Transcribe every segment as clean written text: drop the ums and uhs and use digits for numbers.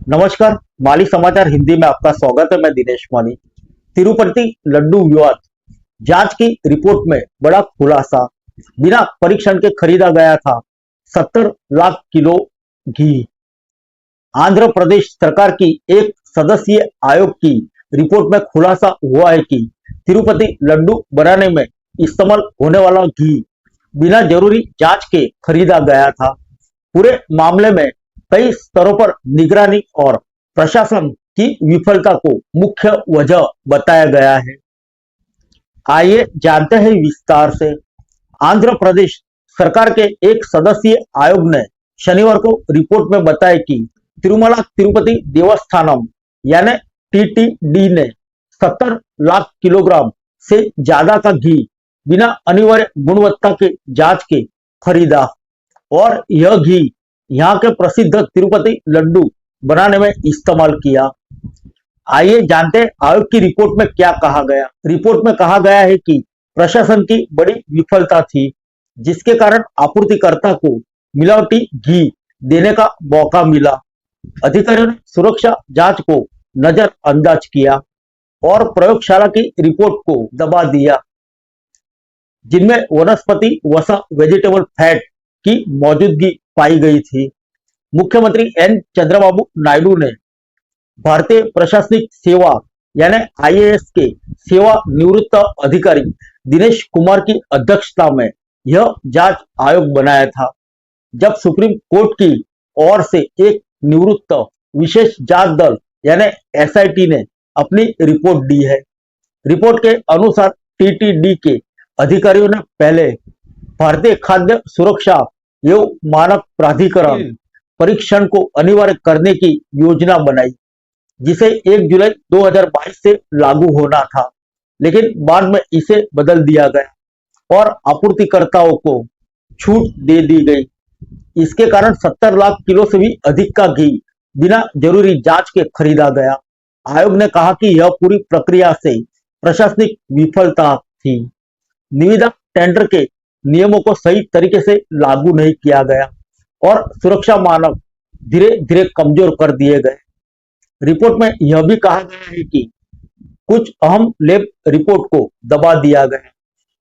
नमस्कार। माली समाचार हिंदी में आपका स्वागत है। मैं दिनेश माली। तिरुपति लड्डू विवाद जांच की रिपोर्ट में बड़ा खुलासा। बिना परीक्षण के खरीदा गया था 70 लाख किलो घी। आंध्र प्रदेश सरकार की एक सदस्यीय आयोग की रिपोर्ट में खुलासा हुआ है कि तिरुपति लड्डू बनाने में इस्तेमाल होने वाला घी बिना जरूरी जांच के खरीदा गया था। पूरे मामले में कई स्तरों पर निगरानी और प्रशासन की विफलता को मुख्य वजह बताया गया है। आइए जानते हैं विस्तार से। आंध्र प्रदेश सरकार के एक सदस्यीय आयोग ने शनिवार को रिपोर्ट में बताया कि तिरुमला तिरुपति देवस्थानम यानी टीटीडी ने 70 लाख किलोग्राम से ज्यादा का घी बिना अनिवार्य गुणवत्ता के जांच के खरीदा और यह घी यहाँ के प्रसिद्ध तिरुपति लड्डू बनाने में इस्तेमाल किया। आइए जानते हैं आयोग की रिपोर्ट में क्या कहा गया। रिपोर्ट में कहा गया है कि प्रशासन की बड़ी विफलता थी, जिसके कारण आपूर्तिकर्ता को मिलावटी घी देने का मौका मिला। अधिकारियों ने सुरक्षा जांच को नजरअंदाज किया और प्रयोगशाला की रिपोर्ट को दबा दिया, जिनमें वनस्पति वसा वेजिटेबल फैट की मौजूदगी पाई गई थी। मुख्यमंत्री एन चंद्रबाबू नायडू ने भारतीय प्रशासनिक सेवा यानी आईएएस के सेवा निवृत्त अधिकारी दिनेश कुमार की अध्यक्षता में यह जांच आयोग बनाया था, जब सुप्रीम कोर्ट की ओर से एक निवृत्त विशेष जांच दल यानी एसआईटी ने अपनी रिपोर्ट दी है। रिपोर्ट के अनुसार टीटीडी के अधिकारियों ने पहले भारतीय खाद्य सुरक्षा एवं मानक प्राधिकरण परीक्षण को अनिवार्य करने की योजना बनाई, जिसे 1 जुलाई 2022 से लागू होना था, लेकिन बाद में इसे बदल दिया गया और आपूर्तिकर्ताओं को छूट दे दी गई। इसके कारण 70 लाख किलो से भी अधिक का घी बिना जरूरी जांच के खरीदा गया। आयोग ने कहा कि यह पूरी प्रक्रिया से प्रशासनिक विफलता थी। निविदा टेंडर के नियमों को सही तरीके से लागू नहीं किया गया और सुरक्षा मानक धीरे धीरे कमजोर कर दिए गए। रिपोर्ट में यह भी कहा गया है कि कुछ अहम लैब रिपोर्ट को दबा दिया गया,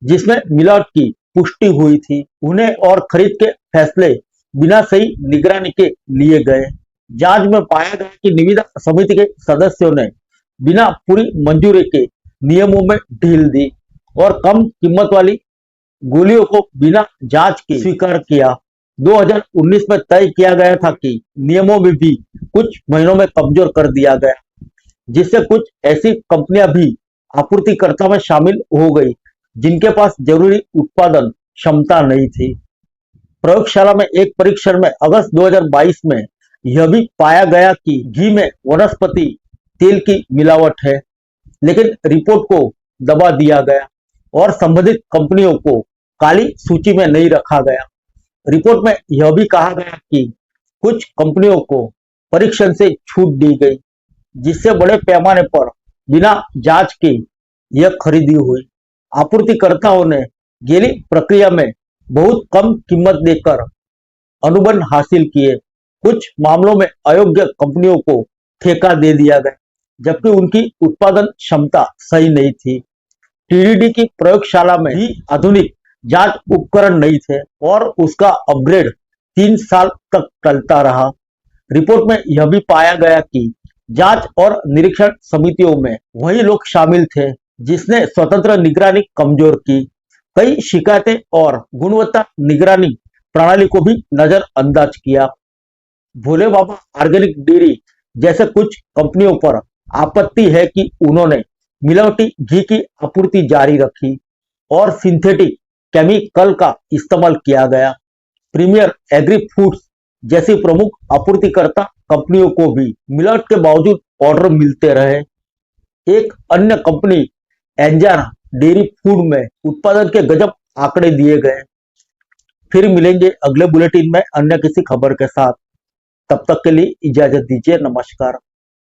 जिसमें मिलावट की पुष्टि हुई थी। उन्हें और खरीद के फैसले बिना सही निगरानी के लिए गए। जांच में पाया गया कि निविदा समिति के सदस्यों ने बिना पूरी मंजूरी के नियमों में ढील दी और कम कीमत वाली गोलियों को बिना जांच के स्वीकार किया। 2019 में तय किया गया था कि नियमों में भी कुछ महीनों में कमजोर कर दिया गया, जिससे कुछ ऐसी कंपनियां भी आपूर्तिकर्ता में शामिल हो गई जिनके पास जरूरी उत्पादन क्षमता नहीं थी। प्रयोगशाला में एक परीक्षण में अगस्त 2022 में यह भी पाया गया कि घी में वनस्पति तेल की मिलावट है, लेकिन रिपोर्ट को दबा दिया गया और संबंधित कंपनियों को काली सूची में नहीं रखा गया। रिपोर्ट में यह भी कहा गया कि कुछ कंपनियों को परीक्षण से छूट दी गई, जिससे बड़े पैमाने पर बिना जांच के यह खरीदी हुई। आपूर्तिकर्ताओं ने गेली प्रक्रिया में बहुत कम कीमत देकर अनुबंध हासिल किए। कुछ मामलों में अयोग्य कंपनियों को ठेका दे दिया गया, जबकि उनकी उत्पादन क्षमता सही नहीं थी। टीडीडी की प्रयोगशाला में ही आधुनिक जांच उपकरण नहीं थे और उसका अपग्रेड 3 साल तक चलता रहा। रिपोर्ट में यह भी पाया गया कि जांच और निरीक्षण समितियों में वही लोग शामिल थे जिसने स्वतंत्र निगरानी कमजोर की। कई शिकायतें और गुणवत्ता निगरानी प्रणाली को भी नजरअंदाज किया। भोले बाबा ऑर्गेनिक डेयरी जैसे कुछ कंपनियों पर आपत्ति है कि उन्होंने मिलावटी घी की आपूर्ति जारी रखी और सिंथेटिक केमिकल का इस्तेमाल किया गया। प्रीमियर एग्री फूड्स जैसी प्रमुख आपूर्तिकर्ता कंपनियों को भी मिलावट के बावजूद ऑर्डर मिलते रहे। एक अन्य कंपनी एंजाना डेयरी फूड में उत्पादन के गजब आंकड़े दिए गए। फिर मिलेंगे अगले बुलेटिन में अन्य किसी खबर के साथ। तब तक के लिए इजाजत दीजिए। नमस्कार।